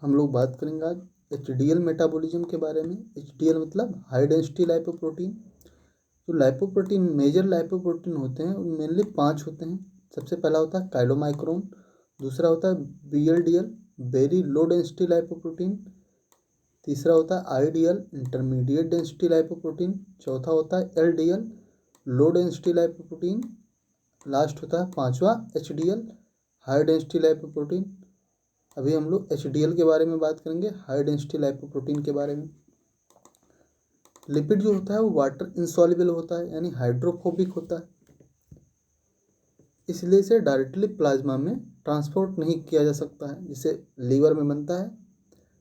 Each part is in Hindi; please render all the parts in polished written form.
हम लोग बात करेंगे आज एचडीएल मेटाबॉलिज्म के बारे में। एचडीएल मतलब हाई डेंसिटी लाइपोप्रोटीन। जो लाइपोप्रोटीन मेजर लाइपोप्रोटीन होते हैं उन मेनली 5 होते हैं। सबसे पहला होता है काइलोमाइक्रोन, दूसरा होता है VLDL very low density lipoprotein, तीसरा होता है आईडीएल इंटरमीडिएट डेंसिटी लाइपोप्रोटीन, चौथा होता है LDL low density lipoprotein, last होता है पांचवा एचडीएल हाई डेंसिटी लाइपोप्रोटीन। अभी हम लोग एचडीएल के बारे में बात करेंगे, हाई डेंसिटी लाइपोप्रोटीन के बारे में। लिपिड जो होता है वो वाटर इंसॉल्युबल होता है, यानी हाइड्रोफोबिक होता है, इसलिए इसे डायरेक्टली प्लाज्मा में ट्रांसपोर्ट नहीं किया जा सकता है। जैसे लीवर में बनता है,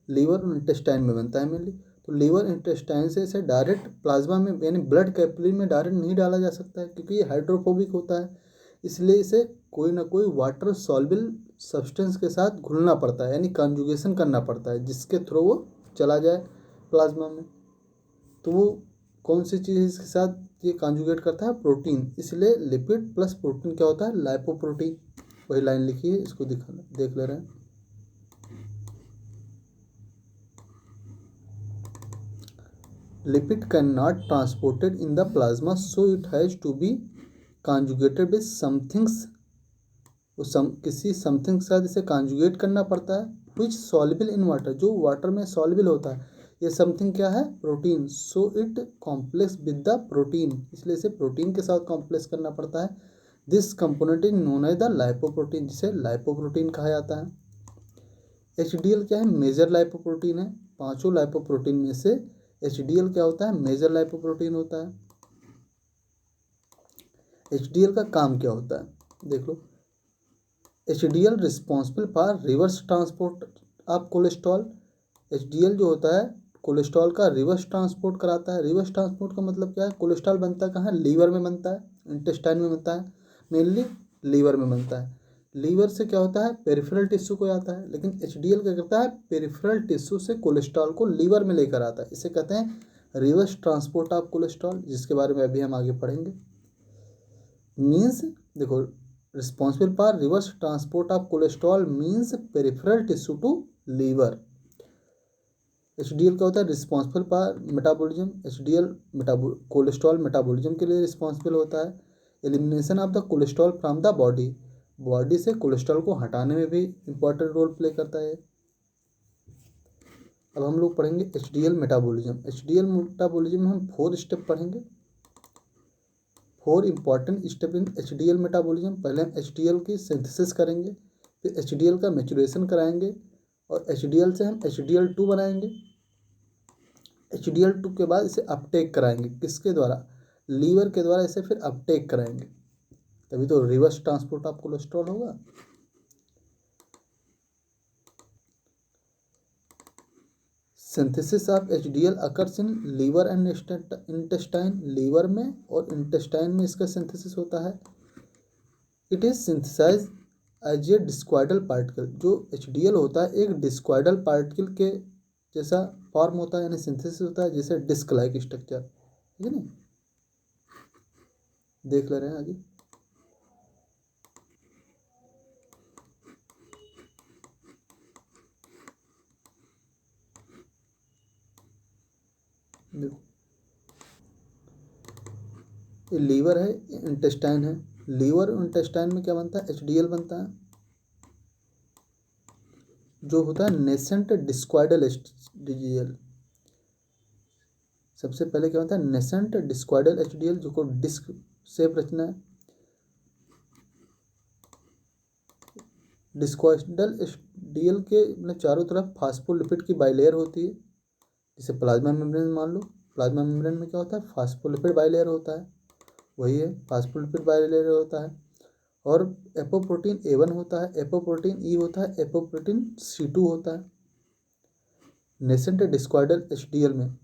लीवर और इंटेस्टाइन में बनता है मेनली, तो लीवर इंटेस्टाइन से इसे डायरेक्ट प्लाज्मा में यानी ब्लड कैपिलरी में डायरेक्ट नहीं डाला जा सकता है, क्योंकि ये हाइड्रोफोबिक होता है। इसलिए इसे कोई ना कोई वाटर सॉल्युबल सब्सटेंस के साथ घुलना पड़ता है, यानी कॉन्जुगेशन करना पड़ता है, जिसके थ्रू वो चला जाए प्लाज्मा में। तो वो कौन सी चीज़ इसके साथ ये कॉन्जुगेट करता है? प्रोटीन। इसलिए लिपिड प्लस प्रोटीन क्या होता है? लाइपोप्रोटीन। वही लाइन लिखी है, इसको देख ले रहे हैं। Lipid cannot transported in the plasma, so it has to be conjugated with somethings। किसी समथिंग के साथ इसे कॉन्जुगेट करना पड़ता है, विच सॉल्युबल इन वाटर, जो वाटर में सॉल्युबल होता है। ये समथिंग क्या है? Protein. So it complex with the protein, इसलिए इसे प्रोटीन के साथ कॉम्प्लेक्स करना पड़ता है। This component is known as the lipoprotein, जिसे लाइपोप्रोटीन कहा जाता है। एचडीएल क्या है? मेजर लाइपोप्रोटीन है। पांचों लाइपोप्रोटीन में से एचडीएल क्या होता है? मेजर लाइपोप्रोटीन होता है। एचडीएल का काम क्या होता है? देख लो। HDL responsible for reverse transport of cholesterol. HDL जो होता है कोलेस्ट्रॉल का रिवर्स ट्रांसपोर्ट कराता है। रिवर्स ट्रांसपोर्ट का मतलब क्या है? कोलेस्ट्रॉल बनता है कहाँ? लीवर में बनता है, इंटेस्टाइन में बनता है, मेनली लीवर में बनता है। लीवर से क्या होता है? पेरिफेरल टिश्यू को आता है, लेकिन एचडीएल क्या करता है? पेरिफेरल टिश्यू से कोलेस्ट्रॉल को लीवर में लेकर आता है। इसे कहते हैं रिवर्स ट्रांसपोर्ट ऑफ कोलेस्ट्रॉल, जिसके बारे में अभी हम आगे पढ़ेंगे। मीन्स देखो, responsible for reverse transport of cholesterol means peripheral tissue to liver. HDL क्या होता है? Responsible for metabolism. HDL cholesterol metabolism के लिए रिस्पॉन्सिबल होता है। Elimination of the cholesterol from the body, body से कोलेस्ट्रॉल को हटाने में भी इंपॉर्टेंट रोल प्ले करता है। अब हम लोग पढ़ेंगे एचडीएल मेटाबॉलिज्म। एचडीएल मेटाबॉलिज्म में हम 4 स्टेप पढ़ेंगे। 4 important step in HDL metabolism. पहले हम एचडीएल की सिंथेसिस करेंगे, फिर एचडीएल का मैच्योरेशन कराएंगे, और एचडीएल से हम एचडीएल2 बनाएंगे। एचडीएल2 के बाद इसे अपटेक कराएंगे, किसके द्वारा? लीवर के द्वारा इसे फिर अपटेक कराएंगे, तभी तो रिवर्स ट्रांसपोर्ट ऑफ कोलेस्ट्रॉल होगा। Synthesis of HDL occurs in liver and intestine. Liver में और इंटेस्टाइन में इसका सिंथेसिस होता है। It is synthesize as a discoidal particle. जो एचडीएल होता है एक डिस्क्वाइडल पार्टिकल के जैसा फॉर्म होता है, यानी सिंथेसिस होता है जैसे डिस्क लाइक स्ट्रक्चर, ठीक है ना? देख ले रहे हैं आगे। देखो, ये लीवर है, इंटेस्टाइन है। लीवर और इंटेस्टाइन में क्या बनता है? एचडीएल बनता है, जो होता है नेसेंट डिस्क्वाइडल एचडीएल। सबसे पहले क्या होता है? नेसेंट डिस्क्वाइडल एचडीएल, जो को डिस्क शेप रचना है। डिस्क्वाइडल एचडीएल के मतलब चारों तरफ फास्फोलिपिड की बाइलेयर होती है, जिसे प्लाज्मा मेम्ब्रेन मान लो। प्लाज्मा मेम्ब्रेन में क्या होता है? फास्फोलिपिड बाइलेयर होता है, वही है फास्फोलिपिड बाइलेयर होता है। और एपोप्रोटीन A1 होता है, एपोप्रोटीन E होता है, एपोप्रोटीन C2 होता है। नेसेंट डिस्क्वाइडल एचडीएल में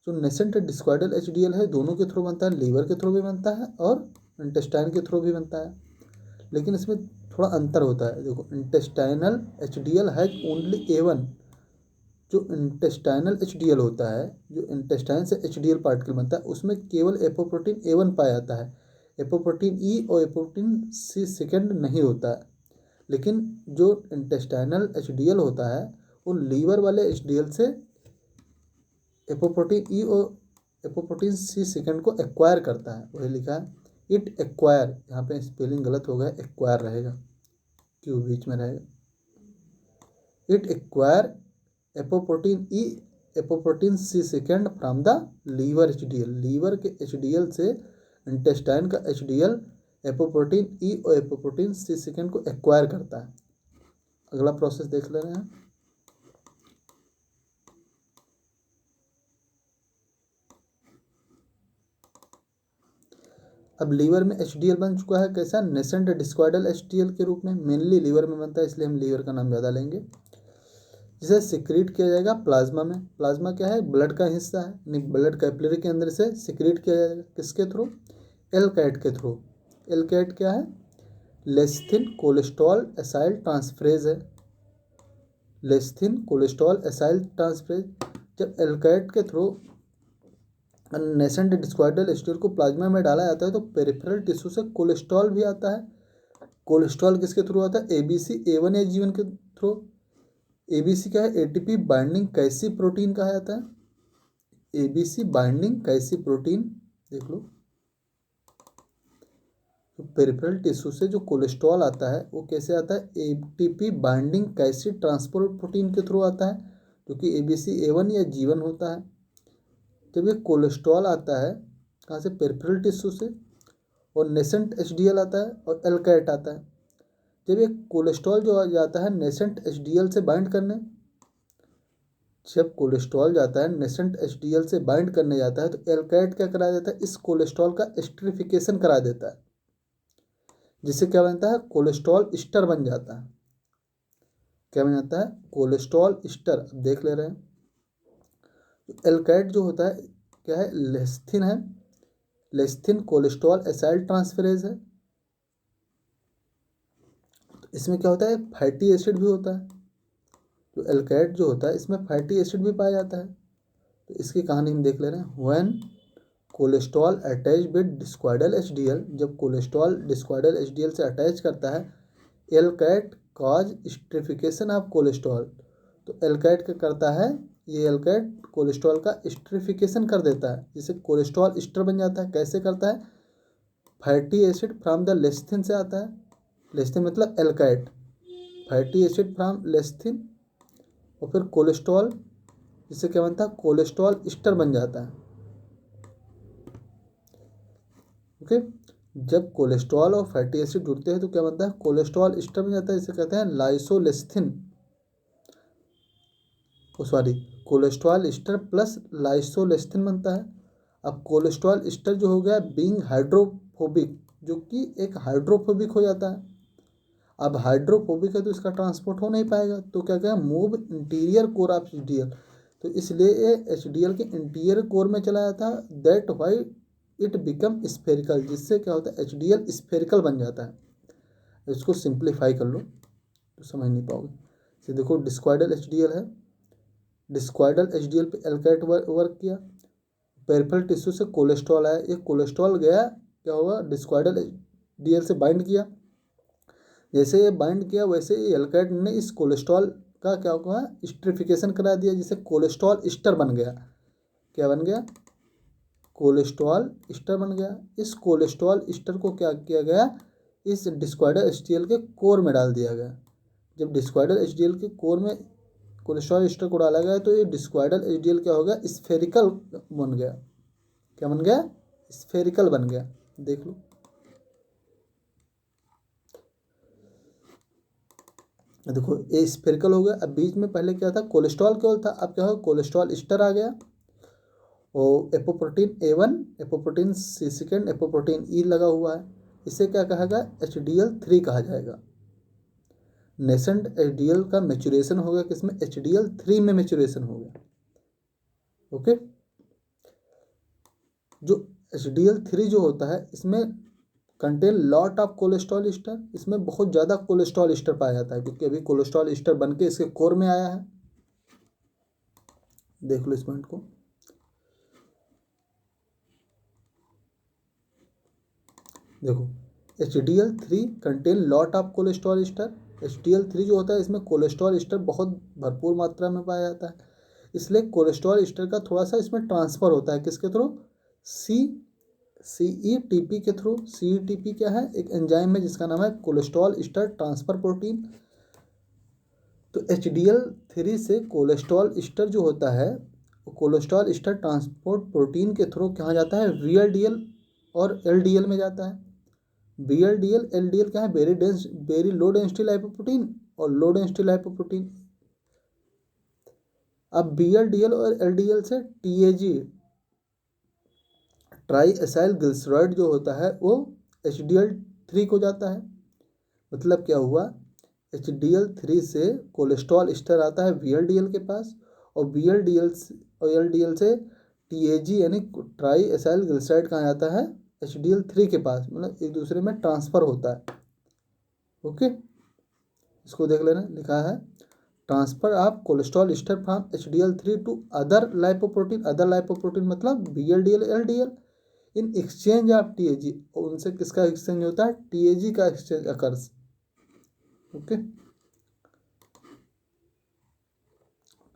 जो नेसेंट डिस्क्वाइडल एचडीएल है, दोनों के थ्रू बनता है, लीवर के थ्रू भी बनता है और इंटेस्टाइन के थ्रू भी बनता है। लेकिन इसमें थोड़ा अंतर होता है। देखो, intestinal HDL has only A1। जो इंटेस्टाइनल एचडीएल होता है, जो इंटेस्टाइन से एचडीएल पार्टिकल बनता है, उसमें केवल एपोप्रोटीन A1 पाया जाता है। एपोप्रोटीन E और एपोप्रोटीन C सेकेंड नहीं होता है। लेकिन जो इंटेस्टाइनल एचडीएल होता है वो लीवर वाले HDL से एपोप्रोटीन ई और एपोप्रोटीन सी सेकेंड को एक्वायर करता है, वही लिखा है इट एक्वायर, यहाँ पे स्पेलिंग गलत हो गया, एक्वायर रहेगा, क्यों बीच में रहेगा, it acquire apoprotein E apoprotein C second from the liver HDL, liver के HDL से इंटेस्टाइन का HDL एपोप्रोटीन ई और एपोप्रोटीन सी सेकेंड को एक्वायर करता है। अगला प्रोसेस देख ले रहे हैं। अब लीवर में HDL बन चुका है, कैसा, नेसेंट डिस्क्वाइडल HDL के रूप में, मेनली लीवर में बनता है इसलिए हम लीवर का नाम ज़्यादा लेंगे, जिसे सिक्रीट किया जाएगा प्लाज्मा में। प्लाज्मा क्या है, ब्लड का हिस्सा है, नहीं ब्लड कैपिलरी के अंदर से सिक्रीट किया जाएगा, किसके थ्रू, एलकैट के थ्रू। एलकैट क्या है, लेस्थिन कोलेस्ट्रॉल एसाइल ट्रांसफरेज है, लेस्थिन कोलेस्ट्रॉल एसाइल ट्रांसफरेज। जब एलकैट के थ्रू नेसेंट डिस्क्वाइडल HDL को प्लाज्मा में डाला जाता है तो पेरिफेरल टिश्यू से कोलेस्ट्रॉल भी आता है। कोलेस्ट्रॉल किसके थ्रू आता है, ABC A1 या G1 के थ्रू। ABC क्या है, ATP बाइंडिंग कैसी प्रोटीन कहा जाता है, ABC बाइंडिंग कैसी प्रोटीन, देख लो। तो पेरिफेरल टिश्यू से जो कोलेस्ट्रॉल आता है वो कैसे आता है, ATP बाइंडिंग कैसी ट्रांसपोर्ट प्रोटीन के थ्रू आता है, जो कि ABC A1 या G1 होता है। जब ये कोलेस्ट्रॉल आता है कहाँ से, पेरिफेरल टिश्यू से, और नेसेंट HDL आता है और एल्कैट आता है। जब ये कोलेस्ट्रॉल जो जाता है नेसेंट HDL से बाइंड करने, जब कोलेस्ट्रॉल जाता है नेसेंट HDL से बाइंड करने जाता है तो एल्कैट क्या करा देता है, इस कोलेस्ट्रॉल का एस्टरिफिकेशन करा देता है, जिससे क्या बनता है, कोलेस्ट्रॉल ईस्टर बन जाता है। क्या बन जाता है, कोलेस्ट्रॉल ईस्टर। अब देख ले रहे हैं, एल्कैट जो होता है क्या है, लेस्थिन है, लेस्थिन कोलेस्ट्रॉल एसाइल ट्रांसफरेज है। तो इसमें क्या होता है, फैटी एसिड भी होता है, तो एल्कैट जो होता है इसमें फैटी एसिड भी पाया जाता है। तो इसकी कहानी हम देख ले रहे हैं। When cholesterol attach with discoidal HDL, जब कोलेस्ट्रॉल डिस्क्वाइडल HDL से अटैच करता है, LCAT cause esterification of cholesterol. तो एल्कैट क्या करता है, ये एल्कैट कोलेस्ट्रॉल का स्ट्रिफिकेशन कर देता है, जिससे कोलेस्ट्रॉल ईस्टर बन जाता है। कैसे करता है, फैटी एसिड फ्रॉम द लेस्थिन से आता है, लेस्थिन मतलब एल्कैट, फैटी एसिड फ्रॉम लेस्थिन, और फिर कोलेस्ट्रॉल, जिससे क्या बनता है, कोलेस्ट्रॉल ईस्टर बन जाता है। ओके, जब कोलेस्ट्रॉल और फैटी एसिड जुड़ते हैं तो क्या बनता है, कोलेस्ट्रॉल ईस्टर बन जाता है, इसे कहते हैं लाइसोलेस्थिन, सॉरी कोलेस्ट्रॉल ईस्टर प्लस लाइसोलेस्थिन बनता है। अब कोलेस्ट्रॉल ईस्टर जो हो गया बीइंग हाइड्रोफोबिक, जो कि एक हाइड्रोफोबिक हो जाता है। अब हाइड्रोफोबिक है तो इसका ट्रांसपोर्ट हो नहीं पाएगा, तो क्या क्या move interior core of HDL, तो इसलिए ये HDL के इंटीरियर कोर में चला जाता है, that why it become spherical, जिससे क्या होता है, HDL स्फेरिकल बन जाता है। इसको सिंप्लीफाई कर लो तो समझ नहीं पाओगे। तो देखो डिस्क्वाइडल HDL है, डिस्क्वाइडल HDL पे एल्कैट वर्क किया, पेरिफेरल टिश्यू से कोलेस्ट्रॉल आया, ये कोलेस्ट्रॉल गया, क्या हुआ, डिस्क्वाइडल HDL से बाइंड किया, जैसे ये बाइंड किया वैसे ही एल्कैट ने इस कोलेस्ट्रॉल का क्या हुआ, स्ट्रिफिकेशन करा दिया, जिससे कोलेस्ट्रॉल ईस्टर बन गया। क्या बन गया, कोलेस्ट्रॉल ईस्टर बन गया। इस कोलेस्ट्रॉल ईस्टर को क्या किया गया, इस डिस्क्वाइडल HDL के कोर में डाल दिया गया। जब डिस्क्वाइडल HDL के कोर में कोलेस्ट्रॉल ईस्टर को डाला गया तो ये डिस्क्वाइडल HDL क्या हो गया, स्फेरिकल बन गया। क्या बन गया, स्फेरिकल बन गया। देख लो, देखो ये स्फेरिकल हो गया। अब बीच में पहले क्या था, कोलेस्ट्रॉल केवल था, अब क्या हो, कोलेस्ट्रॉल ईस्टर आ गया, और apoprotein A1 apoprotein C second apoprotein E लगा हुआ है। इसे क्या कहेगा, HDL3 कहा जाएगा। नेसेंट HDL का मेचुरेशन हो गया, किसमें, HDL3 में मेचुरेशन हो गया। ओके, जो HDL3 जो होता है इसमें contain lot of cholesterol Easter, इसमें बहुत ज़्यादा कोलेस्ट्रॉल ईस्टर पाया जाता है, क्योंकि अभी कोलेस्ट्रॉल ईस्टर बन के इसके कोर में आया है। देख लो इस पॉइंट को, देखो HDL3 contain lot of cholesterol Easter, HDL3 जो होता है इसमें कोलेस्ट्रॉल एस्टर बहुत भरपूर मात्रा में पाया जाता है, इसलिए कोलेस्ट्रॉल एस्टर का थोड़ा सा इसमें ट्रांसफ़र होता है किसके थ्रू, CETP के थ्रू। CETP क्या है, एक एंजाइम है जिसका नाम है कोलेस्ट्रॉल एस्टर ट्रांसफ़र प्रोटीन। तो HDL3 से कोलेस्ट्रॉल एस्टर जो होता है कोलेस्ट्रॉल एस्टर ट्रांसपोर्ट प्रोटीन के थ्रू कहाँ जाता है, VLDL और LDL में जाता है। VLDL LDL क्या है, वेरी लो डेंसिटी लाइपोप्रोटीन और लो डेंसिटी लाइपोप्रोटीन। अब VLDL और LDL से TAG ट्राई एसाइल ग्लिसरॉइड जो होता है वो HDL3 को जाता है। मतलब क्या हुआ, HDL3 से कोलेस्ट्रॉल एस्टर आता है VLDL के पास और VLDL और LDL से TAG यानी ट्राई एसाइल ग्लिसराइड कहाँ जाता है, HDL3 के पास, मतलब एक दूसरे में ट्रांसफ़र होता है। ओके, इसको देख लेना, लिखा है transfer of cholesterol ester from HDL3 to other lipoprotein मतलब VLDL LDL in exchange of TAG। और उनसे किसका एक्सचेंज होता है, TAG का एक्सचेंज अकर्स। ओके,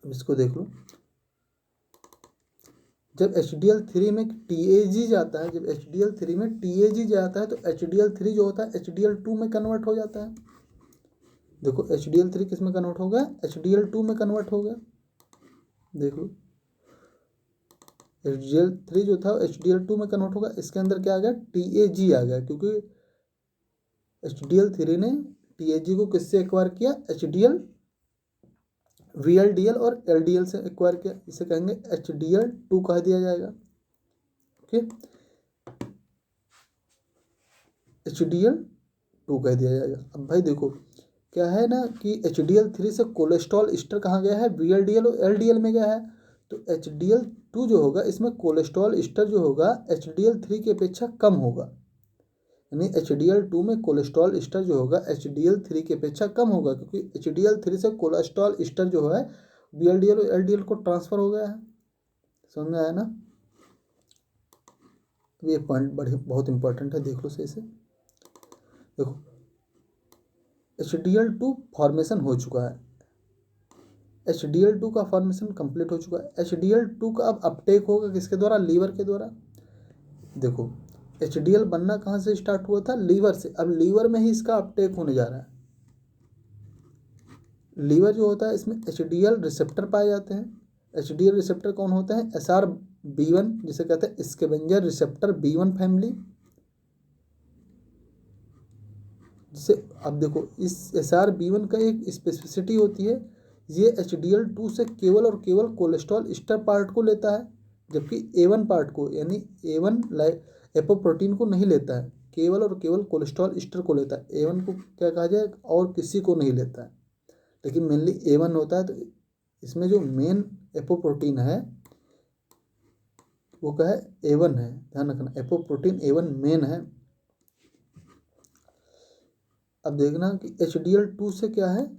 अब इसको देख लो, जब HDL3 में TAG जाता है, जब HDL3 में TAG जाता है तो HDL3 जो होता है HDL2 में कन्वर्ट हो जाता है। देखो HDL3 किस में कन्वर्ट हो गया, HDL2 में कन्वर्ट हो गया। देख लो HDL3 जो था HDL2 में कन्वर्ट होगा, इसके अंदर क्या आ गया, TAG आ गया, क्योंकि HDL3 ने TAG को किससे एक्वायर किया, VLDL और LDL से एक्वायर किया, इसे कहेंगे HDL2 कह दिया जाएगा। ओके, HDL2 कह दिया जाएगा। अब भाई देखो क्या है ना कि HDL3 से कोलेस्ट्रॉल एस्टर कहाँ गया है, VLDL और LDL में गया है। तो HDL2 जो होगा इसमें कोलेस्ट्रॉल एस्टर जो होगा HDL3 की अपेक्षा कम होगा, यानी HDL2 में कोलेस्ट्रॉल एस्टर जो होगा HDL3 की अपेक्षा कम होगा, क्योंकि HDL3 से कोलेस्ट्रॉल एस्टर जो है VLDL और LDL को ट्रांसफ़र हो गया है। समझ में आया ना, ये पॉइंट बहुत इंपॉर्टेंट है, देख लो सही से। देखो HDL2 फॉर्मेशन हो चुका है, HDL2 का फॉर्मेशन कंप्लीट हो चुका है। HDL2 का अब अपटेक होगा किसके द्वारा, लीवर के द्वारा। देखो HDL बनना कहाँ से स्टार्ट हुआ था, लीवर से, अब लीवर में ही इसका अपटेक होने जा रहा है। लीवर जो होता है इसमें HDL रिसेप्टर पाए जाते हैं। HDL रिसेप्टर कौन होते हैं, SRB1 जिसे कहते हैं स्कैवेंजर रिसेप्टर B1 फैमिली। जिसे अब देखो इस SRB1 का एक स्पेसिफिसिटी होती है, ये HDL2 से केवल और केवल कोलेस्ट्रॉल एस्टर पार्ट को लेता है, जबकि A1 पार्ट को यानी A1 एपोप्रोटीन को नहीं लेता है, केवल और केवल कोलेस्ट्रॉल एस्टर को लेता है। A1 को क्या कहा जाए, और किसी को नहीं लेता है, लेकिन मेनली A1 होता है। तो इसमें जो मेन एपोप्रोटीन है वो क्या है, A1 है, ध्यान रखना, एपोप्रोटीन A1 मेन है। अब देखना कि HDL2 से क्या है,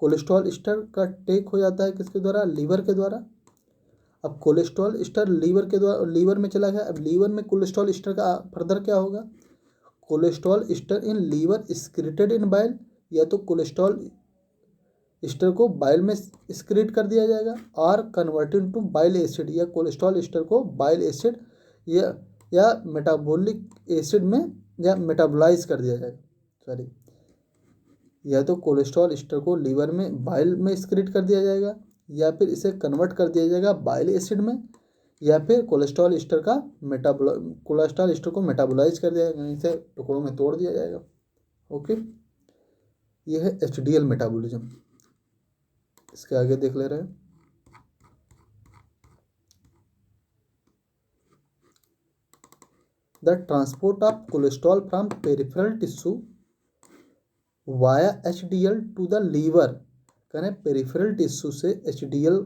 कोलेस्ट्रॉल एस्टर का टेक हो जाता है किसके द्वारा, लीवर के द्वारा। अब कोलेस्ट्रॉल एस्टर लीवर के द्वारा, लीवर में चला गया, अब लीवर में कोलेस्ट्रॉल एस्टर का फर्दर क्या होगा, cholesterol ester in liver excreted in bile, या तो कोलेस्ट्रॉल एस्टर को बाइल में एक्सक्रीट कर दिया जाएगा, और कन्वर्टेड टू बाइल एसिड, या कोलेस्ट्रॉल एस्टर को बाइल एसिड या मेटाबॉलिक एसिड में या मेटाबोलाइज कर दिया जाएगा, सॉरी, या तो कोलेस्ट्रॉल एस्टर को लीवर में बाइल में एक्सक्रीट कर दिया जाएगा, या फिर इसे कन्वर्ट कर दिया जाएगा बाइल एसिड में, या फिर कोलेस्ट्रॉल एस्टर को मेटाबोलाइज कर दिया जाएगा, इसे टुकड़ों में तोड़ दिया जाएगा। ओके, ये है HDL मेटाबॉलिज्म। इसके आगे देख ले रहे हैं, the transport of cholesterol from peripheral tissue via HDL to the liver. कहें पेरिफेरल टिश्यू से HDL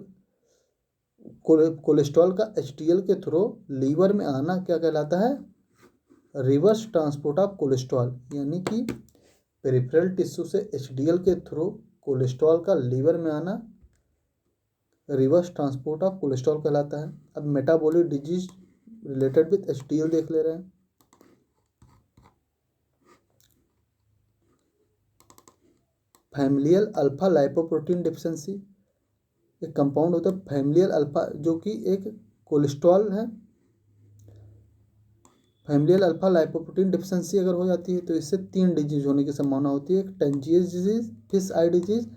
कोलेस्ट्रॉल का HDL के थ्रू लीवर में आना क्या कहलाता है, रिवर्स ट्रांसपोर्ट ऑफ कोलेस्ट्रॉल, यानी कि पेरिफेरल टिश्यू से HDL के थ्रू कोलेस्ट्रॉल का लीवर में आना रिवर्स ट्रांसपोर्ट ऑफ कोलेस्ट्रॉल कहलाता है। अब metabolic disease related with HDL देख ले रहे हैं। फैमिलियल अल्फा लाइपोप्रोटीन डिफिशिएंसी, एक कंपाउंड होता है फैमिलियल अल्फा जो कि एक कोलेस्ट्रॉल है। फैमिलियल अल्फा लाइपोप्रोटीन डिफिशिएंसी अगर हो जाती है तो इससे 3 डिजीज होने की संभावना होती है, एक Tangier disease, fish eye disease,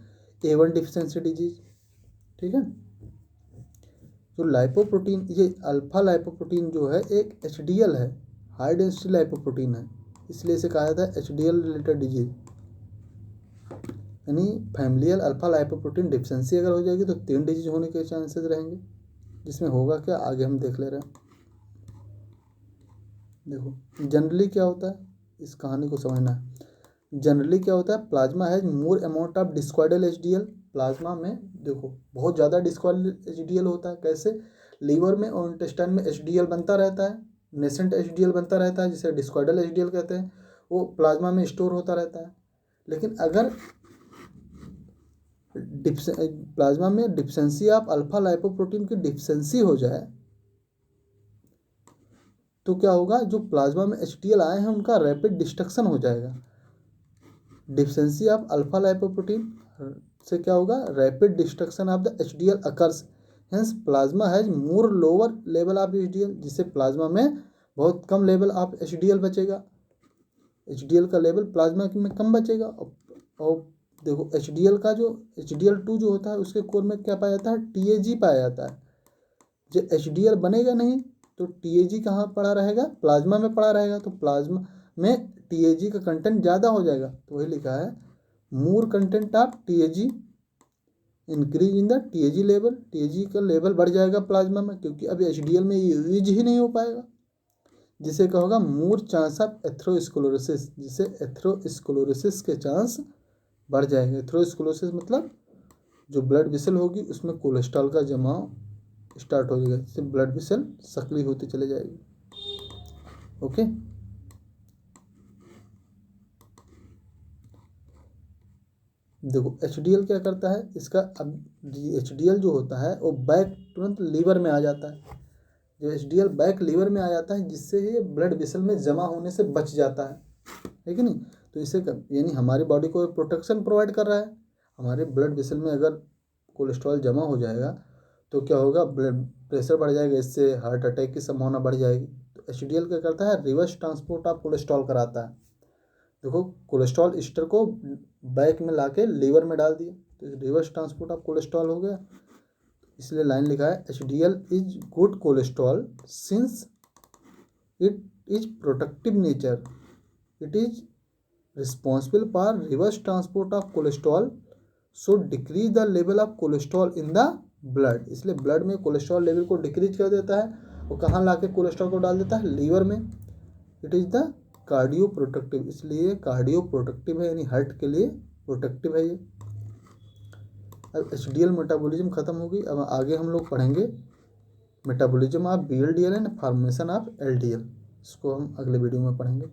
A1 deficiency disease. ठीक है, जो लाइपोप्रोटीन, ये अल्फा लाइपोप्रोटीन जो है एक HDL है, हाई डेंसिटी लाइपोप्रोटीन है, इसलिए इसे कहा जाता है HDL रिलेटेड डिजीज। यानी फैमिलियल अल्फा लाइपोप्रोटीन डिफिशिएंसी अगर हो जाएगी तो 3 डिजीज होने के चांसेस रहेंगे, जिसमें होगा क्या आगे हम देख ले रहे हैं। देखो जनरली क्या होता है, इस कहानी को समझना है। जनरली क्या होता है, plasma has more amount of discoidal HDL। Plasma में देखो बहुत ज़्यादा डिस्क्वाइडल HDL होता है। कैसे, लीवर में और इंटेस्टाइन में HDL बनता रहता है, नेसेंट HDL बनता रहता है जिसे डिस्क्वाइडल HDL कहते हैं, वो प्लाज्मा में स्टोर होता रहता है। लेकिन अगर प्लाज्मा में डिफिशिएंसी ऑफ अल्फा लाइपोप्रोटीन की डिफिशिएंसी हो जाए तो क्या होगा, जो प्लाज्मा में HDL आए हैं उनका रैपिड डिस्ट्रक्शन हो जाएगा। डिफिशिएंसी ऑफ अल्फा लाइपोप्रोटीन से क्या होगा, rapid destruction of the HDL occurs, hence plasma has more lower level of HDL, जिससे प्लाज्मा में बहुत कम लेवल ऑफ HDL बचेगा। HDL का लेवल प्लाज्मा में कम बचेगा। और देखो HDL का जो HDL2 जो होता है उसके कोर में क्या पाया जाता है, TAG पाया जाता है। जो HDL बनेगा नहीं तो TAG कहाँ पड़ा रहेगा, प्लाज्मा में पड़ा रहेगा, तो प्लाज्मा में TAG का कंटेंट ज़्यादा हो जाएगा। तो वही लिखा है more content of TAG increase in the TAG level, TAG का लेवल बढ़ जाएगा प्लाज्मा में, क्योंकि अभी HDL में यूज ही नहीं हो पाएगा, जिसे कहोगा मोर चांस ऑफ एथेरोस्क्लेरोसिस, जिससे एथेरोस्क्लेरोसिस के चांस बढ़ जाएंगे। एथेरोस्क्लेरोसिस मतलब जो ब्लड वेसल होगी उसमें कोलेस्ट्रॉल का जमाव स्टार्ट हो जाएगा, जिससे ब्लड वेसल सक्रिय होती चले जाएगी। ओके, देखो HDL क्या करता है, इसका अब HDL जो होता है वो बैक तुरंत लीवर में आ जाता है। जो HDL बैक लीवर में आ जाता है जिससे ये ब्लड वेसल में जमा होने से बच जाता है कि नहीं। तो इसे यानी हमारी बॉडी को प्रोटेक्शन प्रोवाइड कर रहा है। हमारे ब्लड वेसल में अगर कोलेस्ट्रॉल जमा हो जाएगा तो क्या होगा, ब्लड प्रेशर बढ़ जाएगा, इससे हार्ट अटैक की संभावना बढ़ जाएगी। तो HDL क्या करता है, रिवर्स ट्रांसपोर्ट ऑफ कोलेस्ट्रॉल कराता है। देखो कोलेस्ट्रॉल ईस्टर को बैक में लाके लीवर में डाल दिया, तो रिवर्स ट्रांसपोर्ट ऑफ कोलेस्ट्रॉल हो गया। इसलिए लाइन लिखा है HDL is good cholesterol since it is protective nature, it is responsible for reverse transport of cholesterol, so decrease the level of cholesterol in the blood. इसलिए ब्लड में कोलेस्ट्रॉल लेवल को डिक्रीज कर देता है, वो कहाँ लाके कोलेस्ट्रॉल को डाल देता है, लीवर में। It is the cardio protective, इसलिए कार्डियो प्रोटेक्टिव है, यानी हार्ट के लिए प्रोटेक्टिव है ये। अब HDL मेटाबॉलिज्म खत्म होगी, अब आगे हम लोग पढ़ेंगे metabolism of VLDL and formation of LDL, इसको हम अगले वीडियो में पढ़ेंगे।